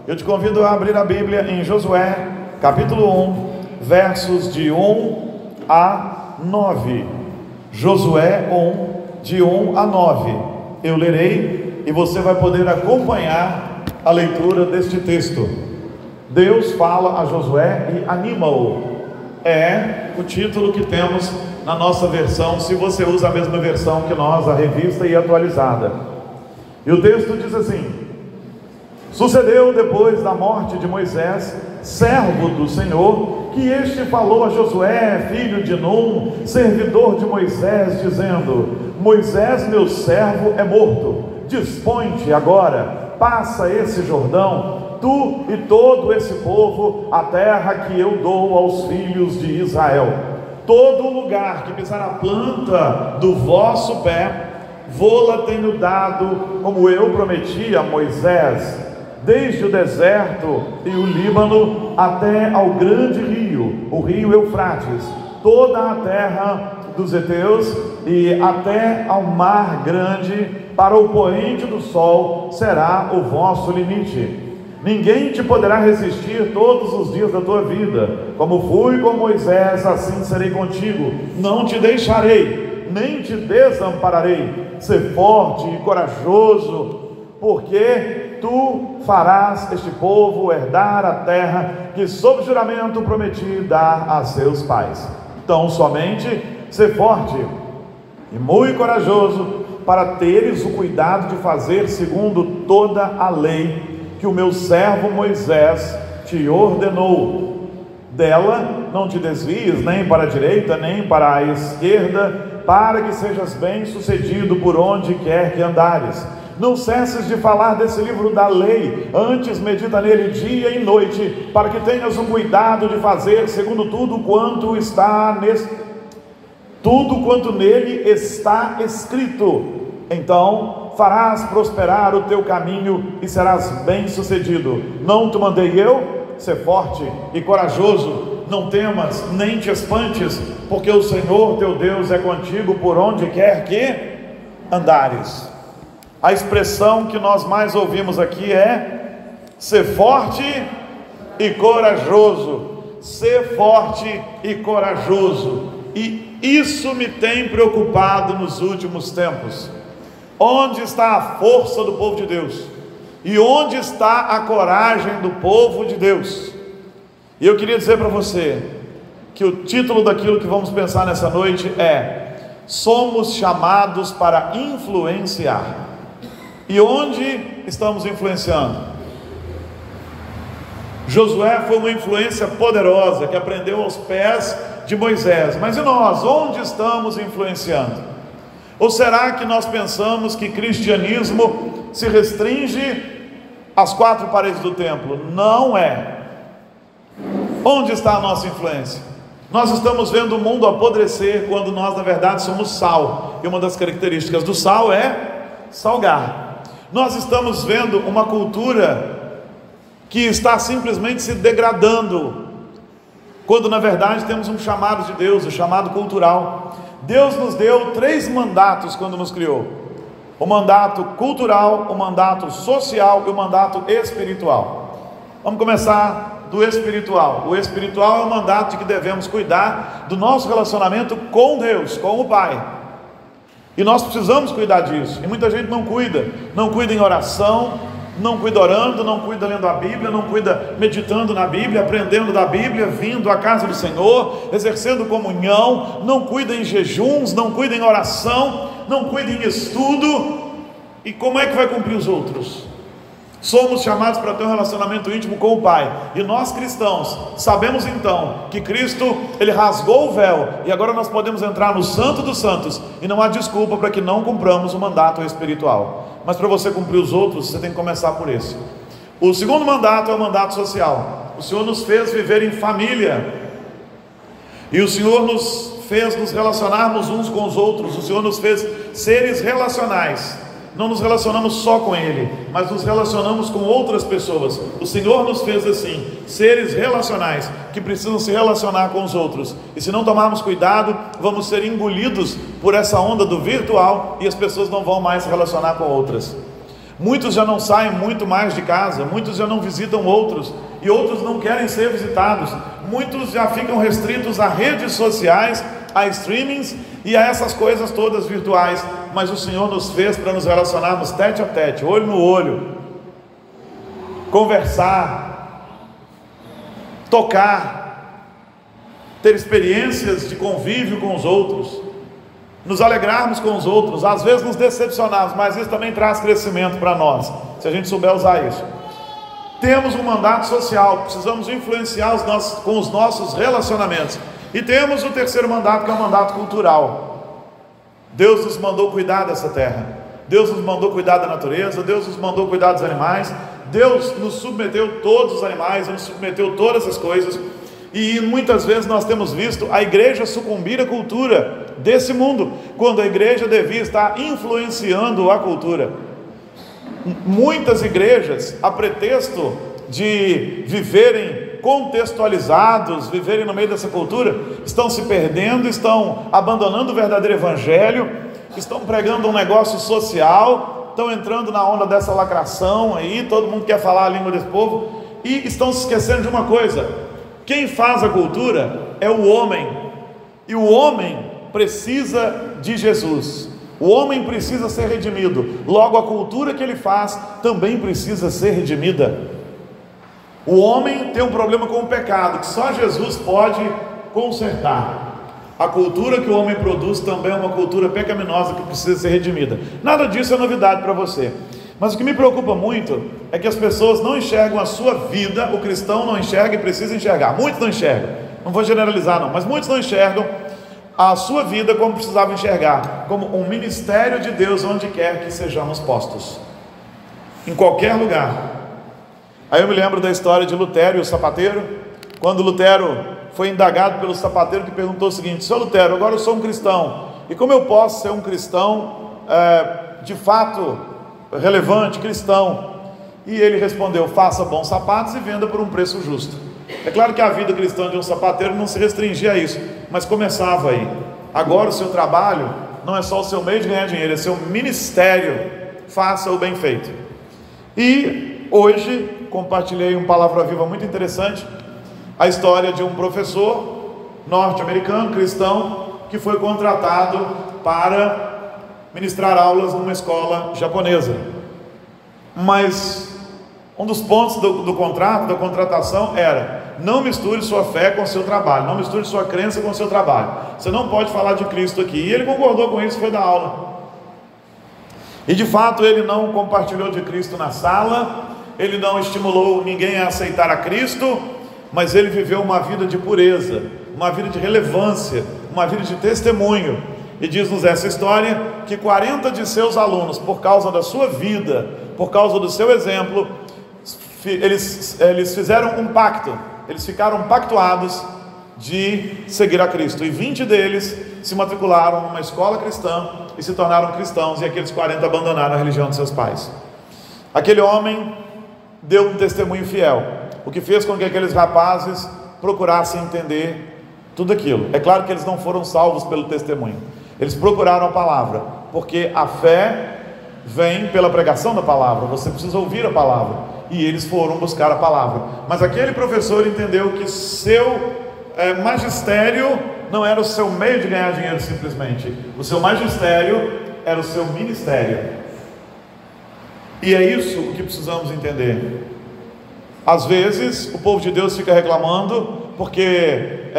Eu te convido a abrir a Bíblia em Josué, capítulo 1, versos de 1 a 9. Josué 1, de 1 a 9. Eu lerei e você vai poder acompanhar a leitura deste texto. Deus fala a Josué e anima-o. É o título que temos na nossa versão, se você usa a mesma versão que nós, a revista e atualizada. E o texto diz assim: sucedeu depois da morte de Moisés, servo do Senhor, que este falou a Josué, filho de Num, servidor de Moisés, dizendo: Moisés, meu servo, é morto. Dispõe-te agora, passa esse Jordão, tu e todo esse povo, a terra que eu dou aos filhos de Israel. Todo lugar que pisar a planta do vosso pé, vô-la tenho dado, como eu prometi a Moisés, desde o deserto e o Líbano até ao grande rio, o rio Eufrates, toda a terra dos heteus e até ao mar grande, para o poente do sol será o vosso limite. Ninguém te poderá resistir todos os dias da tua vida. Como fui com Moisés, assim serei contigo. Não te deixarei, nem te desampararei. Ser forte e corajoso, porque tu farás este povo herdar a terra que sob juramento prometi dar a seus pais. Então somente ser forte e muito corajoso, para teres o cuidado de fazer segundo toda a lei que o meu servo Moisés te ordenou. Dela não te desvies nem para a direita nem para a esquerda, para que sejas bem sucedido por onde quer que andares. Não cesses de falar desse livro da lei, antes medita nele dia e noite, para que tenhas o cuidado de fazer segundo tudo quanto nele está escrito. Então farás prosperar o teu caminho e serás bem sucedido. Não te mandei eu? Ser forte e corajoso, não temas nem te espantes, porque o Senhor teu Deus é contigo por onde quer que andares. A expressão que nós mais ouvimos aqui é ser forte e corajoso. Ser forte e corajoso. E isso me tem preocupado nos últimos tempos. Onde está a força do povo de Deus? E onde está a coragem do povo de Deus? E eu queria dizer para você que o título daquilo que vamos pensar nessa noite é: somos chamados para influenciar. E onde estamos influenciando? Josué foi uma influência poderosa que aprendeu aos pés de Moisés. Mas e nós? Onde estamos influenciando? Ou será que nós pensamos que cristianismo se restringe às quatro paredes do templo? Não é. Onde está a nossa influência? Nós estamos vendo o mundo apodrecer, quando nós na verdade somos sal, e uma das características do sal é salgar. Nós estamos vendo uma cultura que está simplesmente se degradando, quando na verdade temos um chamado de Deus, o chamado cultural. Deus nos deu 3 mandatos quando nos criou: o mandato cultural, o mandato social e o mandato espiritual. Vamos começar do espiritual. O espiritual é o mandato de que devemos cuidar do nosso relacionamento com Deus, com o Pai. E nós precisamos cuidar disso, e muita gente não cuida em oração, não cuida orando, não cuida lendo a Bíblia, não cuida meditando na Bíblia, aprendendo da Bíblia, vindo à casa do Senhor, exercendo comunhão, não cuida em jejuns, não cuida em oração, não cuida em estudo. E como é que vai cumprir os outros? Somos chamados para ter um relacionamento íntimo com o Pai, e nós cristãos sabemos então que Cristo, Ele rasgou o véu, e agora nós podemos entrar no Santo dos Santos, e não há desculpa para que não cumpramos o mandato espiritual. Mas para você cumprir os outros, você tem que começar por esse. O segundo mandato é o mandato social. O Senhor nos fez viver em família, e o Senhor nos fez nos relacionarmos uns com os outros. O Senhor nos fez seres relacionais. Não nos relacionamos só com Ele, mas nos relacionamos com outras pessoas. O Senhor nos fez assim, seres relacionais, que precisam se relacionar com os outros. E se não tomarmos cuidado, vamos ser engolidos por essa onda do virtual, e as pessoas não vão mais se relacionar com outras. Muitos já não saem muito mais de casa, muitos já não visitam outros, e outros não querem ser visitados. Muitos já ficam restritos a redes sociais, a streamings e a essas coisas todas virtuais. Mas o Senhor nos fez para nos relacionarmos tete a tete, olho no olho, conversar, tocar, ter experiências de convívio com os outros, nos alegrarmos com os outros, às vezes nos decepcionarmos, mas isso também traz crescimento para nós, se a gente souber usar isso. Temos um mandato social, precisamos influenciar com os nossos relacionamentos. E temos o terceiro mandato, que é o mandato cultural. Deus nos mandou cuidar dessa terra, Deus nos mandou cuidar da natureza, Deus nos mandou cuidar dos animais, Deus nos submeteu todos os animais, nos submeteu todas as coisas. E muitas vezes nós temos visto a igreja sucumbir à cultura desse mundo, quando a igreja devia estar influenciando a cultura. Muitas igrejas, a pretexto de viverem contextualizados, viverem no meio dessa cultura, estão se perdendo, estão abandonando o verdadeiro evangelho, estão pregando um negócio social, estão entrando na onda dessa lacração aí, todo mundo quer falar a língua desse povo, e estão se esquecendo de uma coisa: quem faz a cultura é o homem, e o homem precisa de Jesus. O homem precisa ser redimido, logo a cultura que ele faz também precisa ser redimida. O homem tem um problema com o pecado, que só Jesus pode consertar. A cultura que o homem produz também é uma cultura pecaminosa que precisa ser redimida. Nada disso é novidade para você. Mas o que me preocupa muito é que as pessoas não enxergam a sua vida, o cristão não enxerga e precisa enxergar. Muitos não enxergam, não vou generalizar não, mas muitos não enxergam a sua vida como precisava enxergar, como um ministério de Deus onde quer que sejamos postos, em qualquer lugar. Aí eu me lembro da história de Lutero e o sapateiro, quando Lutero foi indagado pelo sapateiro, que perguntou o seguinte: Seu Lutero, agora eu sou um cristão, e como eu posso ser um cristão de fato relevante, cristão? E ele respondeu: faça bons sapatos e venda por um preço justo. É claro que a vida cristã de um sapateiro não se restringia a isso, mas começava aí. Agora o seu trabalho não é só o seu meio de ganhar dinheiro, é seu ministério. Faça o bem feito. E hoje compartilhei uma palavra viva muito interessante, a história de um professor norte-americano, cristão, que foi contratado para ministrar aulas numa escola japonesa. Mas um dos pontos do contrato, da contratação, era: não misture sua fé com o seu trabalho, não misture sua crença com o seu trabalho. Você não pode falar de Cristo aqui. E ele concordou com isso e foi dar aula. E de fato ele não compartilhou de Cristo na sala, ele não estimulou ninguém a aceitar a Cristo, mas ele viveu uma vida de pureza, uma vida de relevância, uma vida de testemunho. E diz-nos essa história que 40 de seus alunos, por causa da sua vida, por causa do seu exemplo, eles fizeram um pacto, eles ficaram pactuados de seguir a Cristo, e 20 deles se matricularam numa escola cristã e se tornaram cristãos, e aqueles 40 abandonaram a religião de seus pais. Aquele homem deu um testemunho fiel, o que fez com que aqueles rapazes procurassem entender tudo aquilo. É claro que eles não foram salvos pelo testemunho, eles procuraram a palavra, porque a fé vem pela pregação da palavra, você precisa ouvir a palavra, e eles foram buscar a palavra. Mas aquele professor entendeu que seu magistério não era o seu meio de ganhar dinheiro simplesmente, o seu magistério era o seu ministério. E é isso que precisamos entender. Às vezes o povo de Deus fica reclamando porque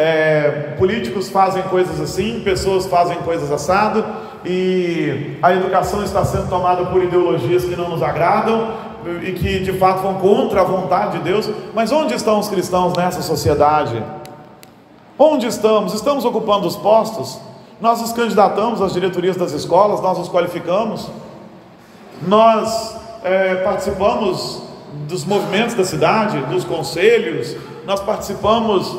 políticos fazem coisas assim, pessoas fazem coisas assado, e a educação está sendo tomada por ideologias que não nos agradam e que de fato vão contra a vontade de Deus. Mas onde estão os cristãos nessa sociedade? Onde estamos? Estamos ocupando os postos? Nós nos candidatamos às diretorias das escolas, nós nos qualificamos, nós participamos dos movimentos da cidade, dos conselhos, nós participamos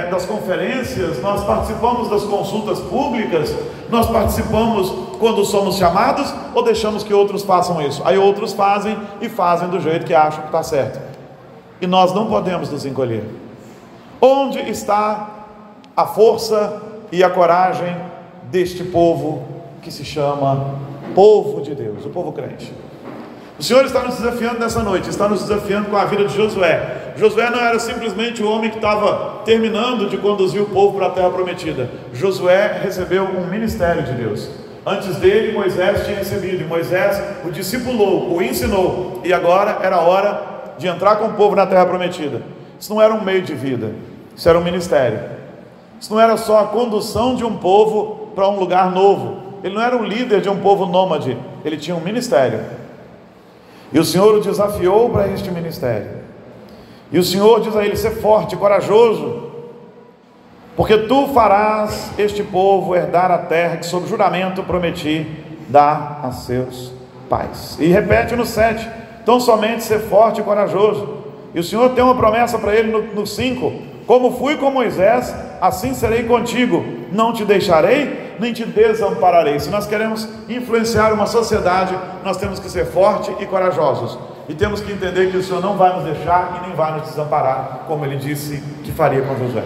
das conferências, nós participamos das consultas públicas, nós participamos quando somos chamados, ou deixamos que outros façam isso? Aí outros fazem, e fazem do jeito que acham que está certo, e nós não podemos nos encolher. Onde está a força e a coragem deste povo que se chama povo de Deus, o povo crente? O Senhor está nos desafiando nessa noite, está nos desafiando com a vida de Josué. Josué não era simplesmente o homem que estava terminando de conduzir o povo para a terra prometida. Josué recebeu um ministério de Deus. Antes dele, Moisés tinha recebido, e Moisés o discipulou, o ensinou, e agora era a hora de entrar com o povo na terra prometida. Isso não era um meio de vida, isso era um ministério. Isso não era só a condução de um povo para um lugar novo. Ele não era um líder de um povo nômade, ele tinha um ministério. E o Senhor o desafiou para este ministério. E o Senhor diz a ele: ser forte, corajoso, porque tu farás este povo herdar a terra que sob juramento prometi dar a seus pais. E repete no 7, então somente ser forte e corajoso. E o Senhor tem uma promessa para ele no 5: como fui com Moisés, assim serei contigo, não te deixarei, nem te desampararei. Se nós queremos influenciar uma sociedade, nós temos que ser fortes e corajosos, e temos que entender que o Senhor não vai nos deixar e nem vai nos desamparar, como Ele disse que faria com Josué.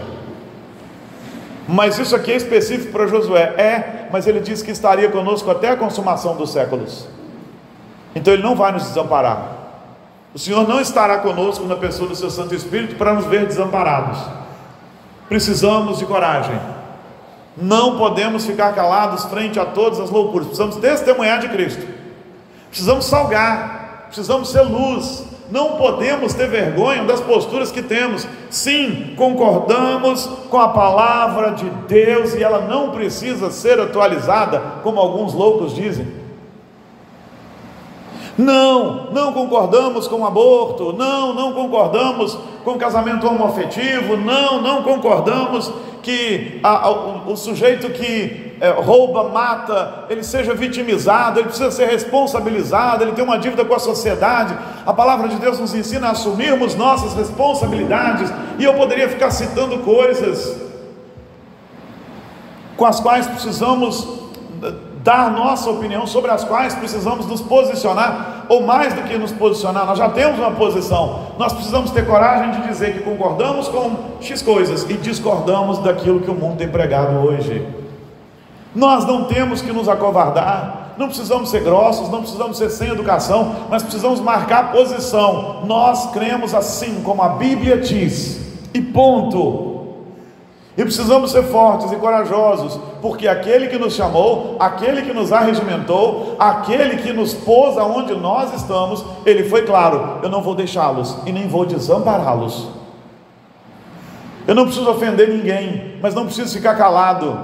Mas isso aqui é específico para Josué, mas Ele disse que estaria conosco até a consumação dos séculos. Então Ele não vai nos desamparar. O Senhor não estará conosco na pessoa do seu Santo Espírito para nos ver desamparados. Precisamos de coragem. Não podemos ficar calados frente a todas as loucuras. Precisamos testemunhar de Cristo. Precisamos salgar. Precisamos ser luz. Não podemos ter vergonha das posturas que temos. Sim, concordamos com a palavra de Deus, e ela não precisa ser atualizada, como alguns loucos dizem. Não concordamos com o aborto, não concordamos com o casamento homoafetivo, não concordamos que o sujeito que rouba, mata, ele seja vitimizado, ele precisa ser responsabilizado, ele tem uma dívida com a sociedade. A palavra de Deus nos ensina a assumirmos nossas responsabilidades, e eu poderia ficar citando coisas com as quais precisamos dar nossa opinião, sobre as quais precisamos nos posicionar, ou mais do que nos posicionar, nós já temos uma posição. Nós precisamos ter coragem de dizer que concordamos com X coisas e discordamos daquilo que o mundo tem pregado hoje. Nós não temos que nos acovardar, não precisamos ser grossos, não precisamos ser sem educação, mas precisamos marcar posição. Nós cremos assim como a Bíblia diz, e ponto. E precisamos ser fortes e corajosos, porque aquele que nos chamou, aquele que nos arregimentou, aquele que nos pôs aonde nós estamos, ele foi claro: eu não vou deixá-los e nem vou desampará-los. Eu não preciso ofender ninguém, mas não preciso ficar calado.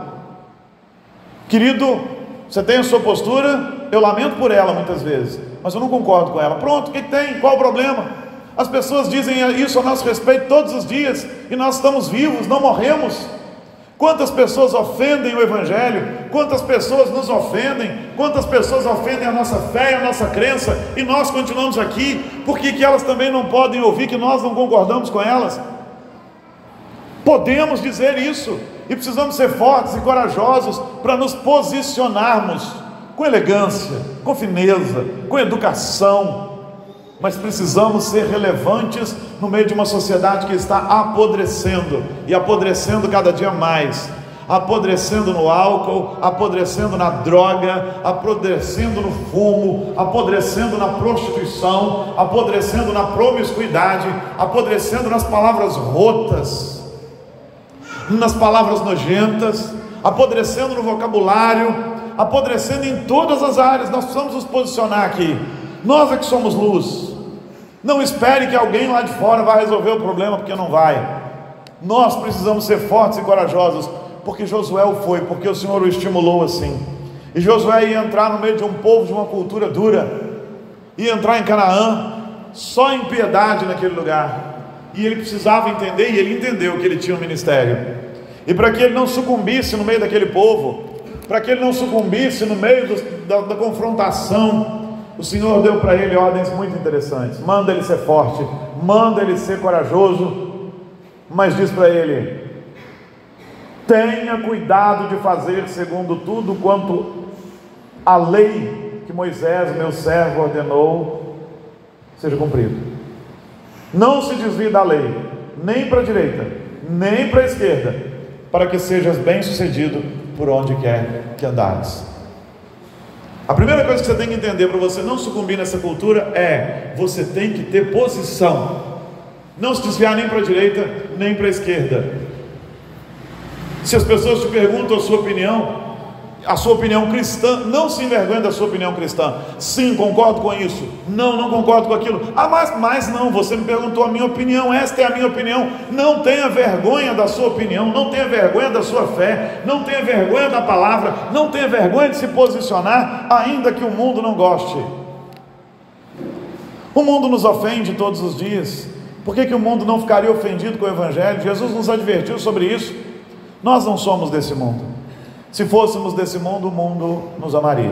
Querido, você tem a sua postura, eu lamento por ela muitas vezes, mas eu não concordo com ela. Pronto, o que tem? Qual o problema? As pessoas dizem isso a nosso respeito todos os dias, e nós estamos vivos, não morremos. Quantas pessoas ofendem o Evangelho, quantas pessoas nos ofendem, quantas pessoas ofendem a nossa fé e a nossa crença, e nós continuamos aqui. Por que elas também não podem ouvir que nós não concordamos com elas? Podemos dizer isso, e precisamos ser fortes e corajosos para nos posicionarmos com elegância, com fineza, com educação. Mas precisamos ser relevantes no meio de uma sociedade que está apodrecendo, e apodrecendo cada dia mais, apodrecendo no álcool, apodrecendo na droga, apodrecendo no fumo, apodrecendo na prostituição, apodrecendo na promiscuidade, apodrecendo nas palavras rotas, nas palavras nojentas, apodrecendo no vocabulário, apodrecendo em todas as áreas. Nós precisamos nos posicionar aqui. Nós é que somos luz. Não espere que alguém lá de fora vá resolver o problema, porque não vai. Nós precisamos ser fortes e corajosos, porque Josué o foi, porque o Senhor o estimulou assim. E Josué ia entrar no meio de um povo de uma cultura dura, ia entrar em Canaã, só em piedade naquele lugar, e ele precisava entender, e ele entendeu que ele tinha um ministério. E para que ele não sucumbisse no meio daquele povo, para que ele não sucumbisse no meio da confrontação, o Senhor deu para ele ordens muito interessantes. Manda ele ser forte, manda ele ser corajoso, mas diz para ele: tenha cuidado de fazer segundo tudo quanto a lei que Moisés, meu servo, ordenou, seja cumprido. Não se desvie da lei, nem para a direita, nem para a esquerda, para que sejas bem sucedido por onde quer que andares. A primeira coisa que você tem que entender para você não sucumbir nessa cultura é: você tem que ter posição, não se desviar nem para a direita nem para a esquerda. Se as pessoas te perguntam a sua opinião cristã, não se envergonhe da sua opinião cristã. Sim, concordo com isso. Não, não concordo com aquilo. Mas não, você me perguntou a minha opinião, esta é a minha opinião. Não tenha vergonha da sua opinião, não tenha vergonha da sua fé, não tenha vergonha da palavra, não tenha vergonha de se posicionar, ainda que o mundo não goste. O mundo nos ofende todos os dias. Por que o mundo não ficaria ofendido com o Evangelho? Jesus nos advertiu sobre isso. Nós não somos desse mundo. Se fôssemos desse mundo, o mundo nos amaria.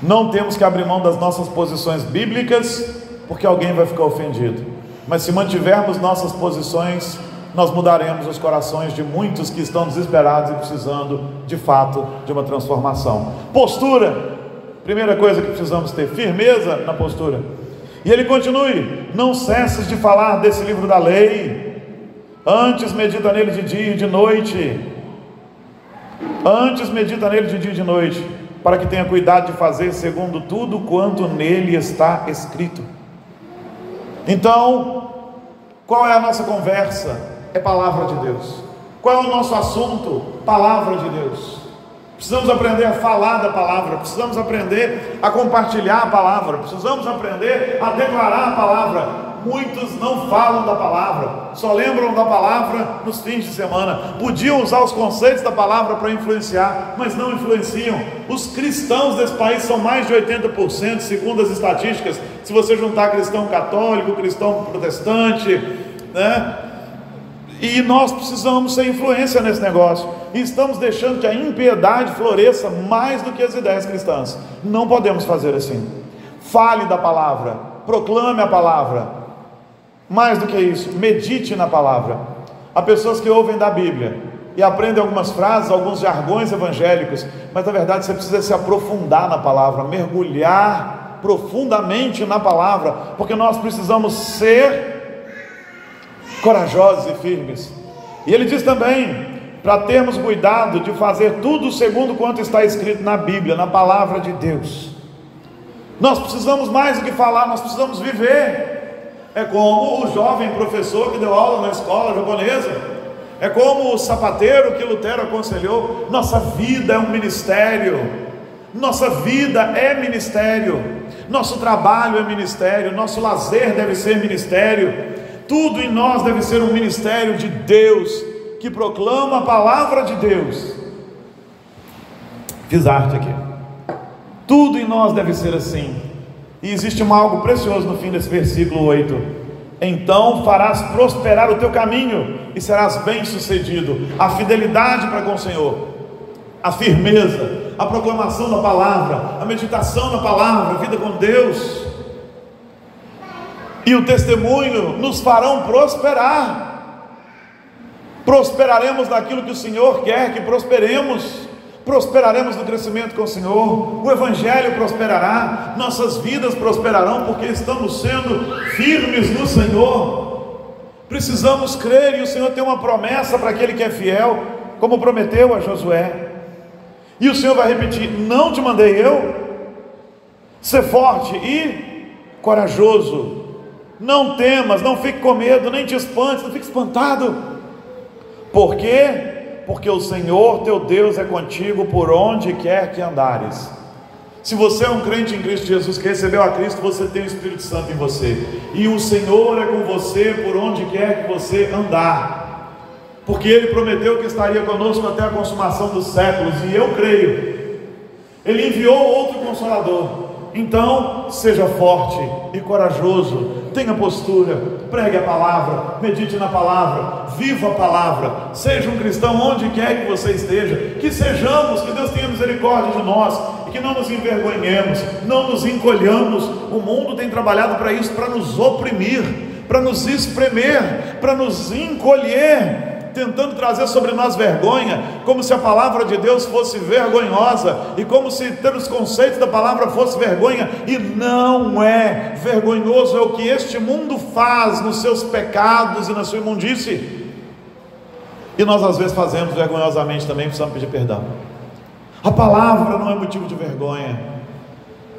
Não temos que abrir mão das nossas posições bíblicas, porque alguém vai ficar ofendido. Mas se mantivermos nossas posições, nós mudaremos os corações de muitos que estão desesperados e precisando, de fato, de uma transformação. Postura, primeira coisa que precisamos ter, firmeza na postura. E ele continue: não cesses de falar desse livro da lei, antes medita nele de dia e de noite. Antes medita nele de dia e de noite, para que tenha cuidado de fazer segundo tudo quanto nele está escrito. Então, qual é a nossa conversa? É palavra de Deus. Qual é o nosso assunto? Palavra de Deus. Precisamos aprender a falar da palavra, precisamos aprender a compartilhar a palavra, precisamos aprender a declarar a palavra. Muitos não falam da palavra, só lembram da palavra nos fins de semana. Podiam usar os conceitos da palavra para influenciar, mas não influenciam. Os cristãos desse país são mais de 80%, segundo as estatísticas. Se você juntar cristão católico, cristão protestante, né? E nós precisamos ser influência nesse negócio, e estamos deixando que a impiedade floresça mais do que as ideias cristãs. Não podemos fazer assim. Fale da palavra, proclame a palavra. Mais do que isso, medite na palavra. Há pessoas que ouvem da Bíblia e aprendem algumas frases, alguns jargões evangélicos, mas na verdade você precisa se aprofundar na palavra, mergulhar profundamente na palavra, porque nós precisamos ser corajosos e firmes. E ele diz também para termos cuidado de fazer tudo segundo quanto está escrito na Bíblia, na palavra de Deus. Nós precisamos mais do que falar, nós precisamos viver. É como o jovem professor que deu aula na escola japonesa, é como o sapateiro que Lutero aconselhou. Nossa vida é um ministério, nossa vida é ministério, nosso trabalho é ministério, nosso lazer deve ser ministério, tudo em nós deve ser um ministério de Deus, que proclama a palavra de Deus. Fiz arte aqui. Tudo em nós deve ser assim. E existe algo precioso no fim desse versículo 8: então farás prosperar o teu caminho e serás bem sucedido. A fidelidade para com o Senhor, a firmeza, a proclamação da palavra, a meditação na palavra, a vida com Deus e o testemunho nos farão prosperar. Prosperaremos naquilo que o Senhor quer que prosperemos. Prosperaremos no crescimento com o Senhor, o Evangelho prosperará, nossas vidas prosperarão, porque estamos sendo firmes no Senhor. Precisamos crer, e o Senhor tem uma promessa para aquele que é fiel, como prometeu a Josué, e o Senhor vai repetir: não te mandei eu? Ser forte e corajoso, não temas, não fique com medo, nem te espantes, não fique espantado. Por quê? Porque o Senhor teu Deus é contigo por onde quer que andares. Se você é um crente em Cristo Jesus, que recebeu a Cristo, você tem o Espírito Santo em você, e o Senhor é com você por onde quer que você andar, porque Ele prometeu que estaria conosco até a consumação dos séculos, e eu creio. Ele enviou outro Consolador. Então seja forte e corajoso, tenha postura, pregue a palavra, medite na palavra, viva a palavra, seja um cristão onde quer que você esteja, que sejamos, que Deus tenha misericórdia de nós, e que não nos envergonhemos, não nos encolhamos. O mundo tem trabalhado para isso, para nos oprimir, para nos espremer, para nos encolher, tentando trazer sobre nós vergonha, como se a palavra de Deus fosse vergonhosa, e como se ter os conceitos da palavra fosse vergonha, e não é. Vergonhoso é o que este mundo faz nos seus pecados e na sua imundície, e nós às vezes fazemos vergonhosamente também, precisamos pedir perdão. A palavra não é motivo de vergonha.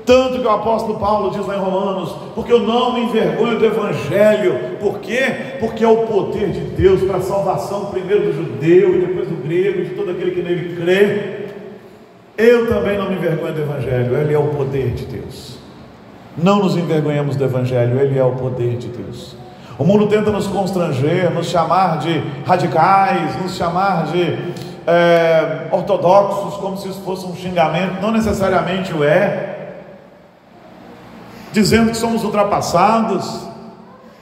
Tanto que o apóstolo Paulo diz lá em Romanos: porque eu não me envergonho do evangelho. Por quê? Porque é o poder de Deus para a salvação, primeiro do judeu e depois do grego e de todo aquele que nele crê. Eu também não me envergonho do evangelho, ele é o poder de Deus. Não nos envergonhemos do evangelho, ele é o poder de Deus. O mundo tenta nos constranger, nos chamar de radicais, nos chamar de ortodoxos, como se isso fosse um xingamento. Não necessariamente o é, dizendo que somos ultrapassados,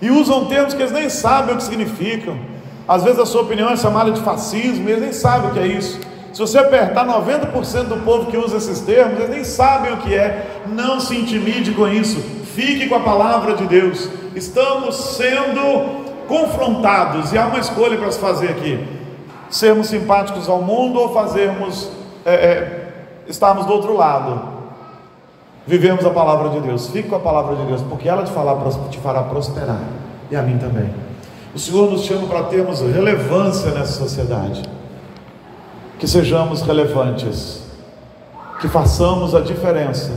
e usam termos que eles nem sabem o que significam. Às vezes a sua opinião é chamada de fascismo, e eles nem sabem o que é isso. Se você apertar 90% do povo que usa esses termos, eles nem sabem o que é. Não se intimide com isso, fique com a palavra de Deus. Estamos sendo confrontados, e há uma escolha para se fazer aqui: sermos simpáticos ao mundo ou estarmos do outro lado. Vivemos a palavra de Deus. Fique com a palavra de Deus, porque ela te fará prosperar, e a mim também. O Senhor nos chama para termos relevância nessa sociedade, que sejamos relevantes, que façamos a diferença,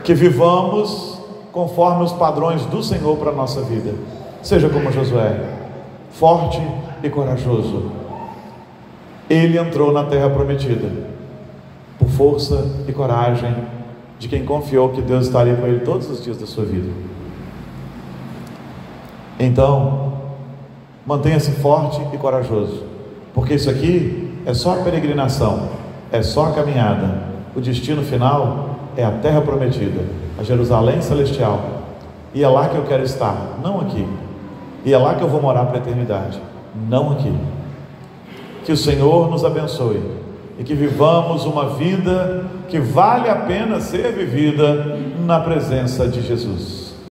que vivamos conforme os padrões do Senhor para a nossa vida. Seja como Josué, forte e corajoso. Ele entrou na terra prometida por força e coragem de quem confiou que Deus estaria com ele todos os dias da sua vida. Então, mantenha-se forte e corajoso, porque isso aqui é só a peregrinação, é só a caminhada. O destino final é a terra prometida, a Jerusalém celestial, e é lá que eu quero estar, não aqui. E é lá que eu vou morar para a eternidade, não aqui. Que o Senhor nos abençoe e que vivamos uma vida que vale a pena ser vivida na presença de Jesus.